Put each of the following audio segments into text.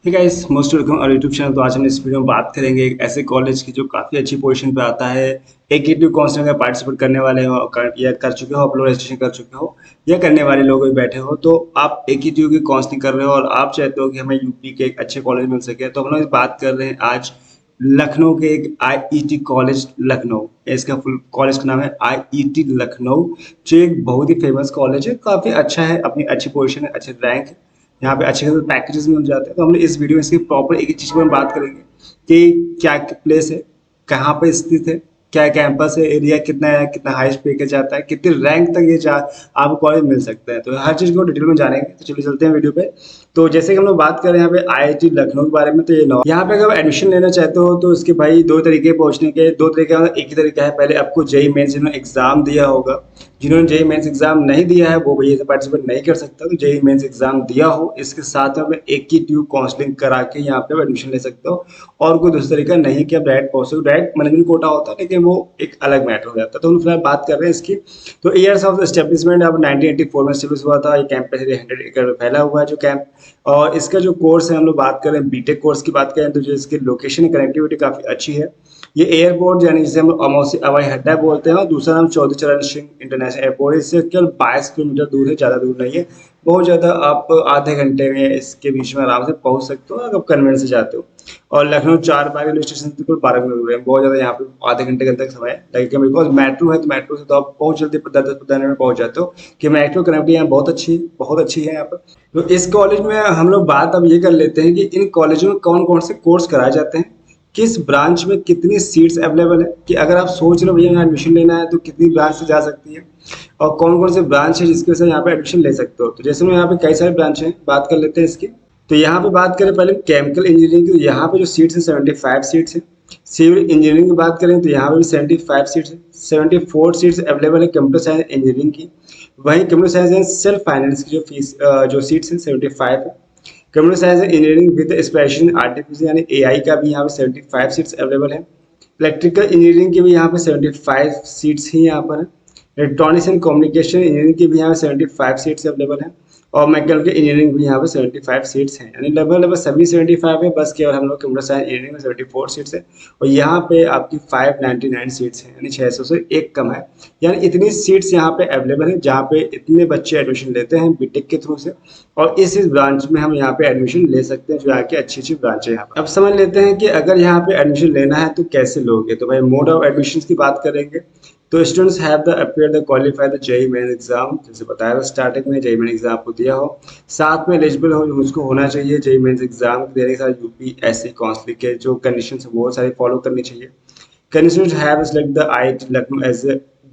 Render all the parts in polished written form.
Hey guys, most welcome और YouTube channel. तो आज हम इस वीडियो में बात करेंगे एक ऐसे कॉलेज की जो काफ़ी अच्छी पोजीशन पे आता है। एकेटीयू काउंसलिंग में पार्टिसिपेट करने वाले हो या कर चुके हो, अपलोड रजिस्ट्रेशन कर चुके हो या करने वाले लोग भी बैठे हो, तो आप एकेटीयू की काउंसलिंग कर रहे हो और आप चाहते हो कि हमें यूपी के एक अच्छे कॉलेज मिल सके। तो हम लोग बात कर रहे हैं आज लखनऊ के एक आईईटी कॉलेज लखनऊ। इसका फुल कॉलेज का नाम है आईईटी लखनऊ, जो एक बहुत ही फेमस कॉलेज है। काफ़ी अच्छा है, अपनी अच्छी पोजीशन है, अच्छे रैंक है, यहाँ पे अच्छे खासे पैकेजेस मिल जाते हैं। तो हम इस वीडियो में इसकी प्रॉपर एक ही चीज़ पर बात करेंगे कि क्या प्लेस है, कहाँ पे स्थित है, क्या कैंपस है, एरिया कितना है, कितना हाईएस्ट पैकेज आता है, कितने रैंक तक ये आपको कॉलेज मिल सकता है। तो हर चीज़ को डिटेल में जानेंगे। तो चलिए चलते हैं वीडियो पे। तो जैसे कि हम लोग बात कर रहे हैं यहाँ पे आईआईटी लखनऊ के बारे में, तो ये यहाँ पे अगर एडमिशन लेना चाहते हो तो इसके भाई दो तरीके पहुंचने के, दो तरीके मतलब एक ही तरीका है। पहले आपको जेई मेंस एग्जाम दिया होगा। जिन्होंने जेई मेंस एग्जाम नहीं दिया है वो भैया पार्टिसिपेट नहीं कर सकता। तो जेई मेंस एग्जाम दिया हो, इसके साथ में एक ही ट्यूब काउंसलिंग करा के यहाँ पे एडमिशन ले सकते हो। और कोई दूसरा तरीका नहीं कि आप डायरेक्ट पहुंच सको। डायरेक्ट मैनेजमेंट कोटा होता है, लेकिन वो एक अलग मैटर हो जाता है। तो हम फिलहाल बात कर रहे हैं इसकी। तो ईयर्स ऑफ एस्टेब्लिशमेंट अब 1984 में स्टेब्लिश हुआ था। ये कैंप पहले 100 एकड़ में फैला हुआ है जो कैंप। और इसका जो कोर्स है, हम लोग बात करें बीटेक कोर्स की बात करें, तो जो इसकी लोकेशन कनेक्टिविटी काफ़ी अच्छी है। ये एयरपोर्ट यानी जिसे हम अमौसी हवाई अड्डा बोलते हैं, और दूसरा नाम चौधरी चरण सिंह इंटरनेशनल एयरपोर्ट। इससे केवल 22 किलोमीटर दूर है, ज़्यादा दूर नहीं है। बहुत ज़्यादा, आप आधे घंटे में इसके बीच में आराम से पहुंच सकते हो अगर आप कन्वेंस से जाते हो। और लखनऊ 4 बाग रेलवे स्टेशन से बिल्कुल 12 किलोमीटर दूर है। बहुत ज़्यादा, यहाँ पे आधे घंटे तक समय लगेगा। बिकॉज मेट्रो है, तो मेट्रो से तो आप बहुत जल्दी 10-15 मिनट में पहुंच जाते हो। कि मेट्रो कनेक्टिविटी यहाँ बहुत अच्छी है यहाँ पर। तो इस कॉलेज में हम लोग बात अब ये कर लेते हैं कि इन कॉलेजों में कौन कौन से कोर्स कराए जाते हैं, किस ब्रांच में कितनी सीट्स अवेलेबल है। कि अगर आप सोच रहे हो भैया यहाँ एडमिशन लेना है तो कितनी ब्रांच से जा सकती है, और कौन कौन से ब्रांच है जिसकी वजह से यहाँ पे एडमिशन ले सकते हो। तो जैसे में यहाँ पे कई सारे ब्रांच हैं, बात कर लेते हैं इसकी। तो यहाँ पे बात करें पहले केमिकल इंजीनियरिंग की, यहाँ पे जो सीट्स है 75 सीट्स है। सिविल इंजीनियरिंग की बात करें तो यहाँ पे भी 75 सीट्स है। 74 सीट्स अवेलेबल है कंप्यूटर साइंस इंजीनियरिंग की। वहीं computer science and self finance की जो फीस जो सीट्स हैं 75 है। Computer science engineering with special in artificial यानी एआई का भी यहाँ पे 75 सीट्स अवेलेबल है। इलेक्ट्रिकल इंजीनियरिंग की भी यहाँ पे 75 सीट्स ही यहाँ पर है। इलेक्ट्रॉनिक्स एंड कम्युनिकेशन इंजीनियरिंग की भी यहाँ पे 75 सीट्स अवेलेबल है। और मैकेनिकल इंजीनियरिंग भी यहाँ पे 75 सीट्स हैं, यानी लगभग सभी 75 है। बस केवल हम लोग कंप्यूटर साइंस इंजीनियरिंग में 74 सीट्स है। और यहाँ पे आपकी 599 सीट्स हैं, यानी 600 से एक कम है। यानी इतनी सीट्स यहाँ पे अवेलेबल है जहाँ पे इतने बच्चे एडमिशन लेते हैं बीटेक के थ्रू से। और इस ब्रांच में हम यहाँ पे एडमिशन ले सकते हैं, जो यहाँ की अच्छी ब्रांच है। यहाँ पे अब समझ लेते हैं कि अगर यहाँ पे एडमिशन लेना है तो कैसे लोगे। तो भाई मोड ऑफ एडमिशन की बात करेंगे। तो students have the appear the qualify the JEE main exam, जैसे बताया था स्टार्टिंग में, जेईई मेन एग्जाम को दिया हो, साथ में एलिजिबल हो उसको होना चाहिए। जेईई मेन एग्जाम देने के साथ यूपीएससी काउंसलिंग के जो कंडीशन है बहुत सारी फॉलो करनी चाहिए। Candidates have select the IIT Lucknow as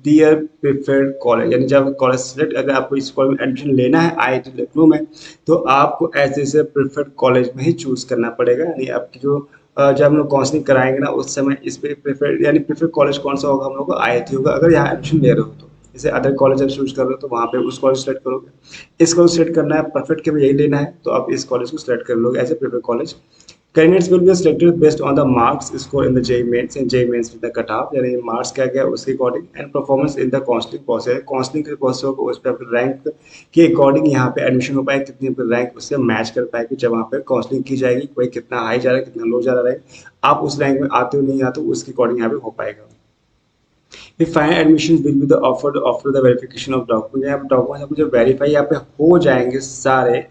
their preferred college, यानी जब कॉलेज सिलेक्ट, अगर आपको इस कॉलेज में एडमिशन लेना है आईआईटी लखनऊ में, तो आपको ऐसे प्रेफर्ड कॉलेज में ही चूज करना पड़ेगा। यानी आपकी जो जब हम लोग काउंसलिंग कराएंगे ना, उस समय इस पे प्रेफर यानी प्रेफर कॉलेज कौन सा होगा, हम लोग को आईआईटी होगा अगर यहाँ एडमिशन ले रहे हो तो। जैसे अदर कॉलेज आप चूज कर रहे हो तो वहाँ पे उस कॉलेज सेलेक्ट करोगे। इस कॉलेज सेलेक्ट करना है, परफेक्ट के भी यही लेना है, तो आप इस कॉलेज को सिलेक्ट कर लोगे as a prefer college. Candidates will be selected based on the marks score in the JEE Mains and JEE Mains with the cutoff, यानी मार्क्स क्या गया उसके according, and performance in the counselling process. Counselling के process को उस पर अपने rank के अकॉर्डिंग यहाँ पे एडमिशन हो पाए, कितनी अपने रैंक उससे मैच कर पाएगी। जब वहाँ पे काउंसलिंग की जाएगी, कोई कितना हाई जा रहा है कितना लो जा रहा है, आप उस रैंक में आते हो नहीं आते हो, उसके अकॉर्डिंग यहाँ पे हो पाएगा। फिर final admission will be the offer after the verification of document. यहाँ पे डॉक्यूमेंट जब वेरीफाई यहाँ पे हो जाएंगे सारे,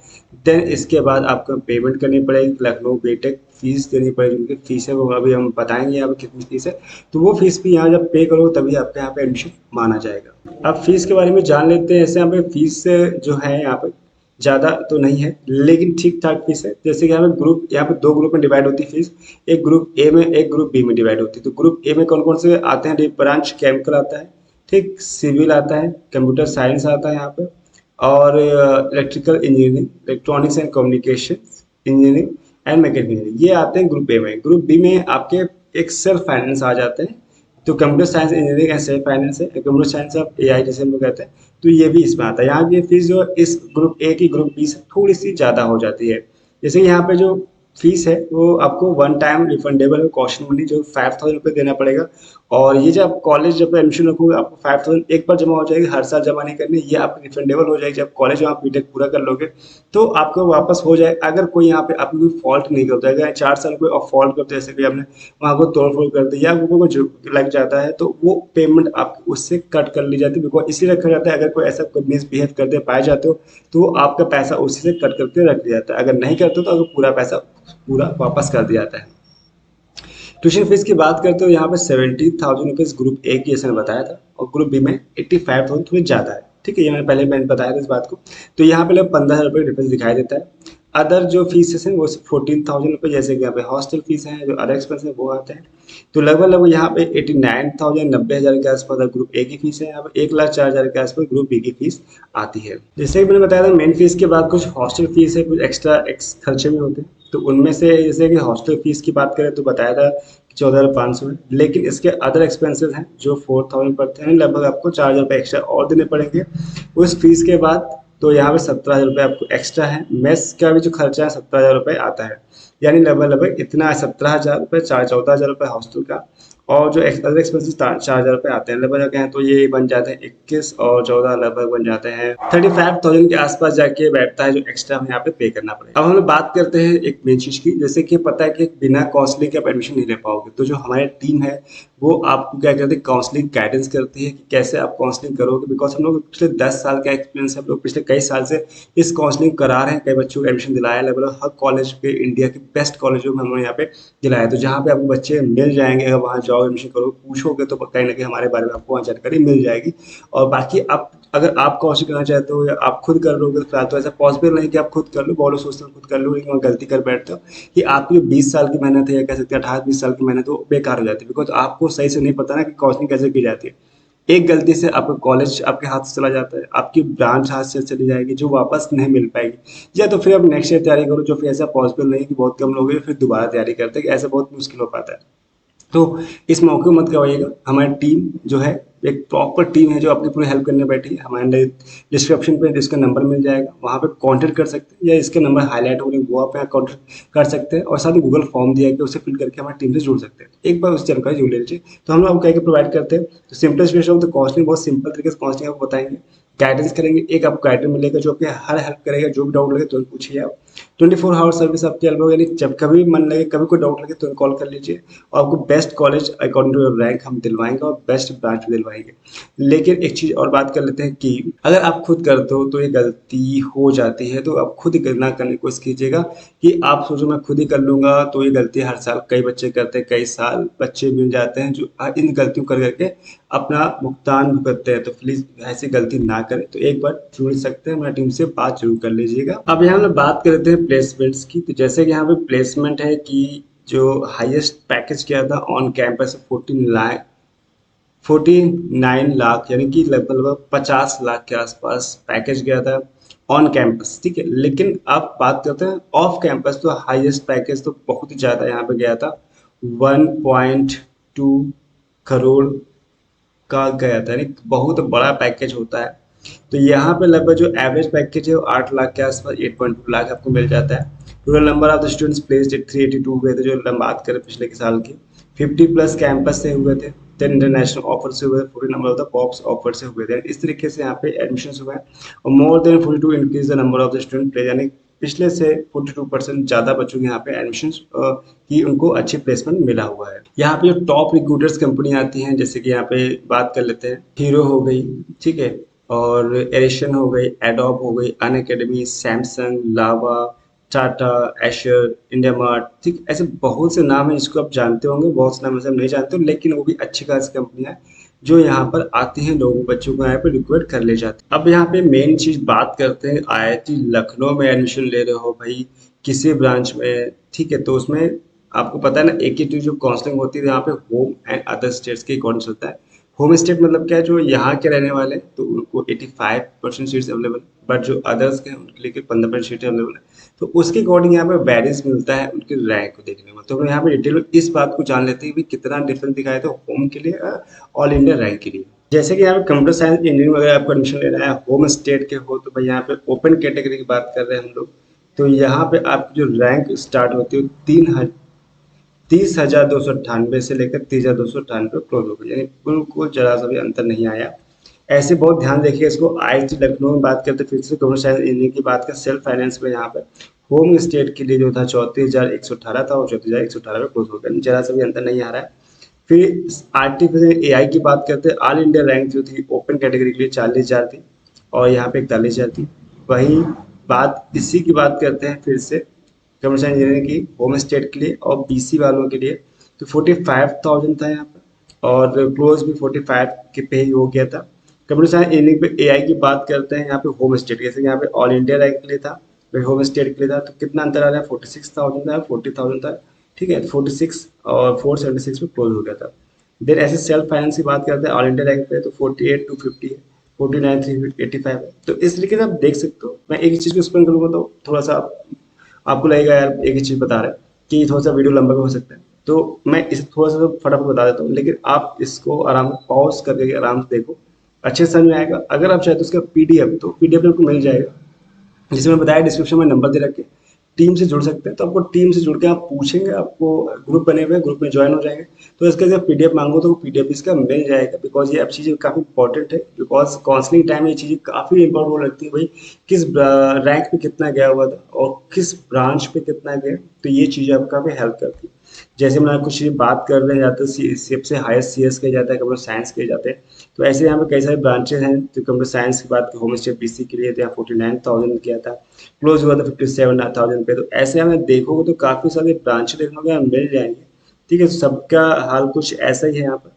देन इसके बाद आपको पेमेंट करनी पड़ेगी। लखनऊ बीटेक फीस देनी पड़ेगी, उनकी फीस है वो अभी हम बताएंगे यहाँ पे कितनी फीस है। तो वो फीस भी यहाँ जब पे करो तभी आपके यहाँ पे एडमिशन माना जाएगा। अब फीस के बारे में जान लेते हैं। ऐसे यहाँ पे फीस जो है यहाँ पे ज़्यादा तो नहीं है, लेकिन ठीक ठाक फीस है। जैसे कि यहाँ पे 2 ग्रुप में डिवाइड होती है फीस। एक ग्रुप ए में, एक ग्रुप बी में डिवाइड होती है। तो ग्रुप ए में कौन कौन से आते हैं ब्रांच, केमिकल आता है, ठीक, सिविल आता है, कंप्यूटर साइंस आता है यहाँ पे, और electrical engineering, electronics and communication engineering and mechanical engineering, ये आते हैं ग्रुप ए में। ग्रुप बी में आपके एक सेल्फ फाइनेंस आ जाते हैं। तो computer science engineering and self finance है, कंप्यूटर साइंस ऑफ एआई जिसे हम लोग कहते हैं। तो ये भी इसमें आता है। यहाँ की फीस जो इस ग्रुप ए की ग्रुप बी से थोड़ी सी ज़्यादा हो जाती है। जैसे यहाँ पे जो फीस है वो आपको one time refundable caution money जो 5000 रुपये देना पड़ेगा। और ये जब कॉलेज जब एडमिशन रखोगे आपको 5000 एक बार जमा हो जाएगी, हर साल जमा नहीं करनी, ये आपकी रिफंडेबल हो जाएगी जब कॉलेज में आप बीटेक पूरा कर लोगे तो आपको वापस हो जाए। अगर कोई यहाँ पे आपने कोई फॉल्ट नहीं करता है, 4 साल कोई और फॉल्ट करते जैसे कि आपने वहाँ को तोड़ फोड़ कर दिया या वो जो लग जाता है तो वो पेमेंट आप उससे कट कर ली जाती है। बिकॉज इसलिए रखा जाता है अगर कोई ऐसा मिसबिहेव करते पाए जाते हो तो वो आपका पैसा उसी से कट करके रख दिया जाता है, अगर नहीं करते तो आपको पूरा पैसा पूरा वापस कर दिया जाता है। ट्यूशन फीस की बात करते हो यहाँ पे 70,000 रुपीज़ ग्रुप ए की जैसे मैंने बताया था, और ग्रुप बी में 85,000 थोड़ी ज़्यादा है। ठीक है, ये मैंने बताया था इस बात को। तो यहाँ पे लगभग 15,000 रुपये डिफरेंस दिखाई देता है। अदर जो फीसेस हैं वो 14,000 रुपये, जैसे कि यहाँ पे हॉस्टल फीस है, जो अदर एक्सपेंस है वो आते हैं। तो लगभग लगभग यहाँ पे 89,000 90,000 के आसपास ग्रुप ए की फीस है, यहाँ पे 1,04,000 के आसपास ग्रुप बी की फीस आती है। जैसे कि मैंने बताया था मेन फीस के बाद कुछ हॉस्टल फीस है, कुछ एक्स्ट्रा खर्चे भी होते हैं। तो उनमें से जैसे कि हॉस्टल फीस की बात करें तो बताया था 14,500 है, लेकिन इसके अदर एक्सपेंसेस हैं जो 4,000 पड़ते हैं, लगभग आपको 4,000 रुपये एक्स्ट्रा और देने पड़ेंगे उस फीस के बाद। तो यहाँ पे 17,000 रुपये आपको एक्स्ट्रा है। मेस का भी जो खर्चा है 17,000 रुपये आता है, यानी लगभग लगभग इतना 17,000 रुपये, 14,000 रुपये हॉस्टल का, और जो अदर एक्सपेंसेस 4,000 रुपये आते हैं लगभग कहें तो ये बन जाते हैं 21 और 14 लगभग बन जाते हैं 35,000 के आसपास जाके बैठता है जो एक्स्ट्रा हमें यहाँ पे पे करना पड़ेगा। अब हम लोग बात करते हैं एक मेन चीज की, जैसे कि पता है कि बिना काउंसलिंग के आप एडमिशन नहीं ले पाओगे, तो जो हमारी टीम है वो आपको क्या करती है, काउंसलिंग गाइडेंस करती है कि कैसे आप काउंसलिंग करोगे। बिकॉज हम लोग पिछले 10 साल का एक्सपीरियंस है, हम लोग पिछले कई साल से इस काउंसलिंग करा रहे हैं, कई बच्चों को एडमिशन दिलाया लगभग हर कॉलेज पे, इंडिया के बेस्ट कॉलेजों में हमने यहाँ पे दिलाया। तो जहाँ पे आपको बच्चे मिल जाएंगे, अगर वहाँ जाओ एडमिशन करो पूछोगे तो कहीं ना कहीं हमारे बारे में आपको वहाँ जानकारी मिल जाएगी। और बाकी आप अगर आप काउंसलिंग करना चाहते हो या आप खुद कर लोगे तो फिलहाल तो ऐसा पॉसिबल नहीं कि आप खुद कर लो, बहुत लोग सोचते हो खुद कर लो लेकिन गलती कर बैठते हो कि आपकी जो 20 साल की मेहनत है या कह सकते हैं 18-20 साल की मेहनत वो बेकार हो जाती है। बिकॉज आपको सही से नहीं पता ना कि काउंसलिंग कैसे की जाती है। एक गलती से आपका कॉलेज आपके हाथ से चला जाता है, आपकी ब्रांच हाथ से चली जाएगी जो वापस नहीं मिल पाएगी, या तो फिर आप नेक्स्ट ईयर तैयारी करो, जो फिर ऐसा पॉसिबल नहीं कि बहुत कम लोग हैं फिर दोबारा तैयारी करते हैं, कि ऐसा बहुत मुश्किल हो पाता है। तो इस मौके को मत गवाइएगा। हमारी टीम जो है एक प्रॉपर टीम है जो आपकी पूरी हेल्प करने बैठी है। हमारे डिस्क्रिप्शन पे इसका नंबर मिल जाएगा, वहाँ पे कांटेक्ट कर सकते हैं, या इसके नंबर हाईलाइट हो रहे हैं वो आप यहाँ कांटेक्ट कर सकते हैं, और साथ ही गूगल फॉर्म दिया गया उसे फिल करके हमारी टीम से जुड़ सकते हैं। एक बार उस जानकारी जुड़ लीजिए। तो हम लोग आपको क्या क्या प्रोवाइड करते हैं, तो simplest way of the counselling, बहुत सिंपल तरीके से काउंसलिंग आपको बताएंगे, गाइडेंस करेंगे। एक आपको गाइडेंस मिलेगा जो आपके हर हेल्प करेगा, जो भी डाउट लगे तुरंत पूछिए आप। 24 आवर सर्विस आपके अवेलेबल, यानी जब कभी मन लगे, कभी कोई डाउट लगे तुरंत कॉल कर लीजिए, और आपको best college according to your rank हम दिलवाएंगे और बेस्ट ब्रांच भी दिलवाएंगे। लेकिन एक चीज़ और बात कर लेते हैं कि अगर आप खुद करते हो तो ये गलती हो जाती है, तो आप खुद ही ना करने की कोशिश कीजिएगा कि आप सोचो मैं खुद ही कर लूँगा, तो ये गलती हर साल कई बच्चे करते हैं, कई साल बच्चे मिल जाते हैं जो इन गलतियों कर करके अपना भुगतान भुगतते हैं। तो प्लीज़ ऐसी गलती ना करें। तो एक बार जुड़ सकते हैं, हमारी टीम से बात जरूर कर लीजिएगा। अब यहाँ हम बात कर लेते हैं प्लेसमेंट्स की। तो जैसे कि यहाँ पे प्लेसमेंट है कि जो हाईएस्ट पैकेज किया था ऑन कैंपस 49 लाख, यानी कि लगभग लगभग 50 लाख के आसपास पैकेज गया था ऑन कैंपस। ठीक है, लेकिन आप बात करते हैं ऑफ कैंपस, तो हाईएस्ट पैकेज तो बहुत ही ज़्यादा यहाँ पे गया था, 1.2 करोड़ का गया था, यानी बहुत बड़ा पैकेज होता है। तो यहाँ पे लगभग जो एवरेज पैकेज है वो 8 लाख के आसपास, 8.2 लाख आपको मिल जाता है। Total number of the students placed 382 हुए थे, जो हम बात करें पिछले के साल की। 50 प्लस कैंपस से हुए थे, 10 इंटरनेशनल ऑफर से हुए, 40 number of the pops offer से हुए थे। इस तरीके से यहाँ पे एडमिशन हुए हैं, और more than 42 increase the number of the student place, यानी पिछले से 42% ज़्यादा बच्चों के यहाँ पे एडमिशन की उनको अच्छी प्लेसमेंट मिला हुआ है। यहाँ पे जो टॉप रिक्रूटर्स कंपनी आती हैं, जैसे कि यहाँ पे बात कर लेते हैं, हीरो हो गई, ठीक है, और एरिशन हो गई, एडोब हो गई, अनअकैडमी, सैमसंग, लावा, टाटा, एशर, इंडिया मार्ट, ठीक, ऐसे बहुत से नाम हैं जिसको आप जानते होंगे, बहुत से नाम ऐसे हम नहीं जानते हो, लेकिन वो भी अच्छी खासी कंपनियां हैं जो यहाँ पर आती हैं, लोगों बच्चों को यहाँ पे रिक्रूट कर ले जाते हैं। अब यहाँ पे मेन चीज बात करते हैं, आईआईटी लखनऊ में एडमिशन ले रहे हो भाई किसी ब्रांच में, ठीक है, तो उसमें आपको पता है ना एक ही जो काउंसलिंग होती है यहाँ पे होम एंड अदर स्टेट्स के अकॉर्डिंग होता है। होम स्टेट मतलब क्या है, जो यहाँ के रहने वाले हैं तो उनको 85% सीट्स अवेलेबल, बट जो अदर्स के हैं उनके लिए 15% सीटें अवेलेबल है। तो उसके अकॉर्डिंग यहाँ पे बैरिज मिलता है उनके रैंक को देखने में। तो हम यहाँ पे डिटेल में इस बात को जान लेते हैं कि कितना डिफरेंस दिखाया था होम के लिए ऑल इंडिया रैंक के लिए। जैसे कि यहाँ पे कंप्यूटर साइंस इंजीनियरिंग वगैरह आपको एडमिशन लेना है, होम स्टेट के हो तो भाई यहाँ पे ओपन कैटेगरी की बात कर रहे हैं हम लोग, तो यहाँ पे आपकी जो रैंक स्टार्ट होती है 30,298 से लेकर 30,298 क्लोज हो गई, यानी बिल्कुल जरा सा भी अंतर नहीं आया। ऐसे बहुत ध्यान देखिए इसको। आईआईटी लखनऊ में बात करते फिर से कंप्यूटर साइंस इंजीनियरिंग की बात करें सेल्फ फाइनेंस में, यहाँ पे होम स्टेट के लिए जो था 34,118 था और 34,118 में क्लोज हो गया, जरा सा भी अंतर नहीं आ रहा है। फिर आर्टिफिशियल एआई की बात करते हैं, ऑल इंडिया रैंक जो थी ओपन कैटेगरी के लिए 40,000 थी और यहाँ पे 41,000 थी। वहीं बात इसी की बात करते हैं फिर से कंप्यूटर साइंस इंजीनियरिंग की होम स्टेट के लिए और बीसी वालों के लिए, तो 45,000 था यहाँ पर और क्लोज भी 45 के पे ही हो गया था। कंप्यूटर साइंस इंजीनियरिंग पे एआई की बात करते हैं यहाँ पे होम स्टेट, जैसे यहाँ पे ऑल इंडिया रैंक के लिए था, फिर होम स्टेट के लिए था, तो कितना अंतर आ रहा है 46,000 था, 40,000 था, ठीक है 46 और 476 में क्लोज हो गया था। देन ऐसे सेल्फ फाइनेंस की बात करते हैं ऑल इंडिया रैंक पे तो 48,250 है, 49,385 है। तो इस तरीके से आप देख सकते हो। मैं एक ही चीज़ को एक्सप्लेन करूँगा तो थोड़ा सा आपको लगेगा यार एक ही चीज़ बता रहा है कि थोड़ा सा वीडियो लंबा भी हो सकता है, तो मैं इसे थोड़ा सा फटाफट बता देता हूँ, लेकिन आप इसको आराम से पॉज करके आराम से देखो, अच्छे से समझ में आएगा। अगर आप चाहे तो उसका पीडीएफ, तो पीडीएफ आपको मिल जाएगा, जैसे मैं बताया डिस्क्रिप्शन में नंबर दे रखे। टीम से जुड़ सकते हैं, तो आपको टीम से जुड़ के आप पूछेंगे, आपको ग्रुप बने हुए हैं, ग्रुप में ज्वाइन हो जाएंगे, तो इसका जब पीडीएफ मांगो तो पीडीएफ इसका मिल जाएगा। बिकॉज ये अब चीज़ें काफ़ी इंपॉर्टेंट है, बिकॉज काउंसलिंग टाइम ये चीज़ें काफ़ी इंपॉर्टेंट हो लगती है भाई, किस रैंक पे कितना गया हुआ था और किस ब्रांच पे कितना गया, तो ये चीज़ें आपको काफ़ी हेल्प करती है। जैसे हम कुछ बात कर रहे हैं, या तो सबसे हाईएस्ट सीएस किया जाता है, कंप्यूटर साइंस किए जाते हैं, तो ऐसे यहाँ पे कई सारे ब्रांचेस हैं। तो कंप्यूटर साइंस की बात की होम स्टेट बीसी के लिए तो यहाँ 49,000 किया था, क्लोज हुआ था 57,000 पे। तो ऐसे हमें देखोगे तो काफ़ी सारे ब्रांच देखने को यहाँ मिल जाएंगे, ठीक है। तो सबका हाल कुछ ऐसा ही है यहाँ पर,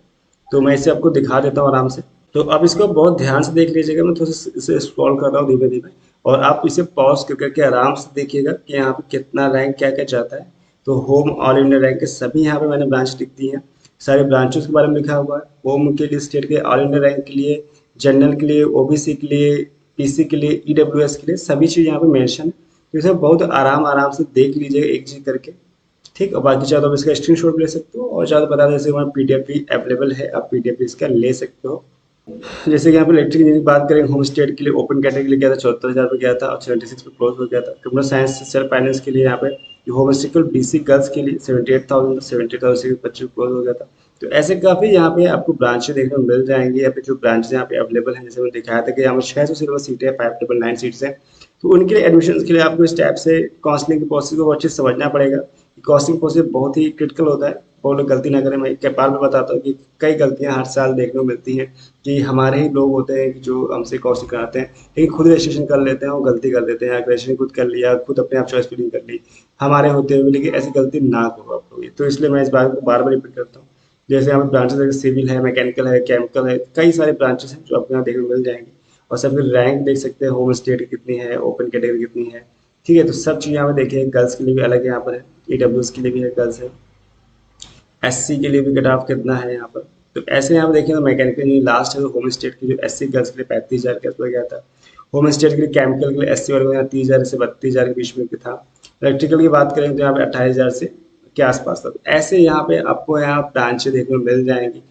तो मैं इसे आपको दिखा देता हूँ आराम से। तो अब इसको बहुत ध्यान से देख लीजिएगा, मैं थोड़ा सा इसे स्क्रॉल कर रहा हूँ धीरे धीरे, और आप इसे पॉज करके आराम से देखिएगा कि यहाँ पे कितना रैंक क्या क्या चाहता है। तो होम ऑल इंडिया रैंक के सभी यहाँ पे मैंने ब्रांच लिख दी है, सारे ब्रांचेस के बारे में लिखा हुआ है। होम के लिए स्टेट के, ऑल इंडिया रैंक के लिए, जनरल के लिए, ओबीसी के लिए, पीसी के लिए, ईडब्ल्यूएस के लिए, सभी चीज़ यहाँ पे मेंशन है। तो इसे बहुत आराम आराम से देख लीजिएगा एक चीज करके, ठीक। और बाकी चाहे तो आप इसका स्क्रीनशॉट ले सकते हो, और चाहे तो बता दें जैसे हमारा पीडीएफ भी अवेलेबल है, आप पीडीएफ इसका ले सकते हो। जैसे कि यहाँ पे इलेक्ट्रिक इंजीनियरिंग की बात करें, होम स्टेट के लिए ओपन कैटेगरी के लिए गया था 74,000 पे गया था और 76 पे क्लोज हो गया था। कंप्यूटर साइंस सेल्फ फाइनेंस के लिए यहाँ पे होम स्टेट बीसी गर्ल्स के लिए 78,000 78,000 से 25 क्लोज हो गया था। तो ऐसे काफ़ी यहाँ पे आपको ब्रांचें देखने को मिल जाएंगी, या फिर जो ब्रांचेज यहाँ पे अवेलेबल हैं, जैसे मैंने दिखाया था कि यहाँ पे 600 सिलेबस सीटें हैं, 599 सीट्स हैं। तो उनके लिए एडमिशन के लिए आपको इस टाइप से काउंसलिंग की प्रोसेस को अच्छे से समझना पड़ेगा। काउंसलिंग प्रोसेस बहुत ही क्रिटिकल होता है, बहुत लोग गलती ना करें। मैं एक बार में बताता हूँ कि कई गलतियाँ हर साल देखने को मिलती हैं कि हमारे ही लोग होते हैं कि जो हमसे काउंसलिंग कराते हैं, लेकिन खुद रजिस्ट्रेशन कर लेते हैं और गलती कर देते हैं, रजिस्ट्रेशन खुद कर लिया, खुद अपने आप चॉइस फिलिंग कर ली हमारे होते हुए, लेकिन ऐसी गलती ना करो आप लोग। तो इसलिए मैं इस बात को बार बार रिपीट करता हूँ। जैसे यहाँ पे ब्रांचेस है, सिविल है, मैकेनिकल है, केमिकल है, कई सारे ब्रांचेस हैं जो आपको यहाँ देखने को मिल जाएंगे। और सबके रैंक देख सकते हैं, होम स्टेट की कितनी है, ओपन कैटेगरी कितनी है, ठीक है। तो सब चीज़ यहाँ पे देखिए, गर्ल्स के लिए भी अलग यहाँ पर है, ईडब्ल्यूएस के लिए भी है, गर्ल्स है, एससी के लिए भी कट ऑफ कितना है यहाँ पर। तो ऐसे यहाँ पे देखिए तो मैकेनिकल लास्ट है, तो होम स्टेट की जो एससी गर्ल्स के लिए 35,000 के आसपास गया था। होम स्टेट के लिए केमिकल के लिए एससी वर्ग में 30,000 से 32,000 के बीच में था। इलेक्ट्रिकल की बात करें तो यहाँ पे 28,000 से के आसपास था। तो ऐसे यहाँ पे आपको यहाँ ब्रांचें देखने को मिल जाएंगी।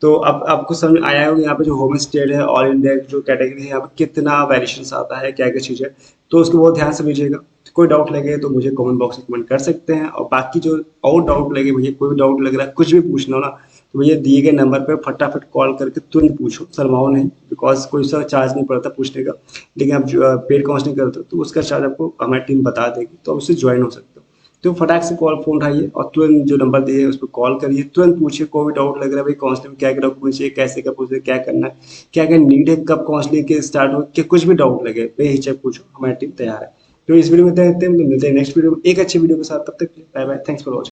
तो अब आपको समझ आया होगा यहाँ पे जो होम स्टेट है, ऑल इंडिया जो कैटेगरी है, यहाँ पे कितना वेरिएशन आता है, क्या क्या चीज़ है, तो उसको बहुत ध्यान से लीजिएगा। कोई डाउट लगे तो मुझे कमेंट बॉक्स में कमेंट कर सकते हैं, और बाकी जो और डाउट लगे, भैया कोई भी डाउट लग रहा है, कुछ भी पूछना हो ना, तो भैया दिए गए नंबर पर फटाफट कॉल करके तुरंत पूछो, शर्माओ नहीं। बिकॉज कोई सा चार्ज नहीं पड़ता पूछने का, लेकिन आप जो पेड काउंसलिंग करते हो तो उसका चार्ज आपको हमारी टीम बता देगी, तो आप उससे ज्वाइन हो सकते हो। तो फटाक से कॉल फोन उठाइए और तुरंत जो नंबर दिए उस पर कॉल करिए, तुरंत पूछिए कोई भी डाउट लग रहा है, भाई काउंसलिंग क्या क्या डॉक्यूमेंट चाहिए, कैसे क्या पूछे, क्या करना है, क्या क्या नीड है, कब काउंसलिंग के स्टार्ट हो, क्या कुछ भी डाउट लगे बेहिचक पूछो, हमारी टीम तैयार है। तो इस वीडियो में इतना ही, मिलते हैं नेक्स्ट वीडियो में एक अच्छी वीडियो के साथ। तब तक bye bye, thanks for watching.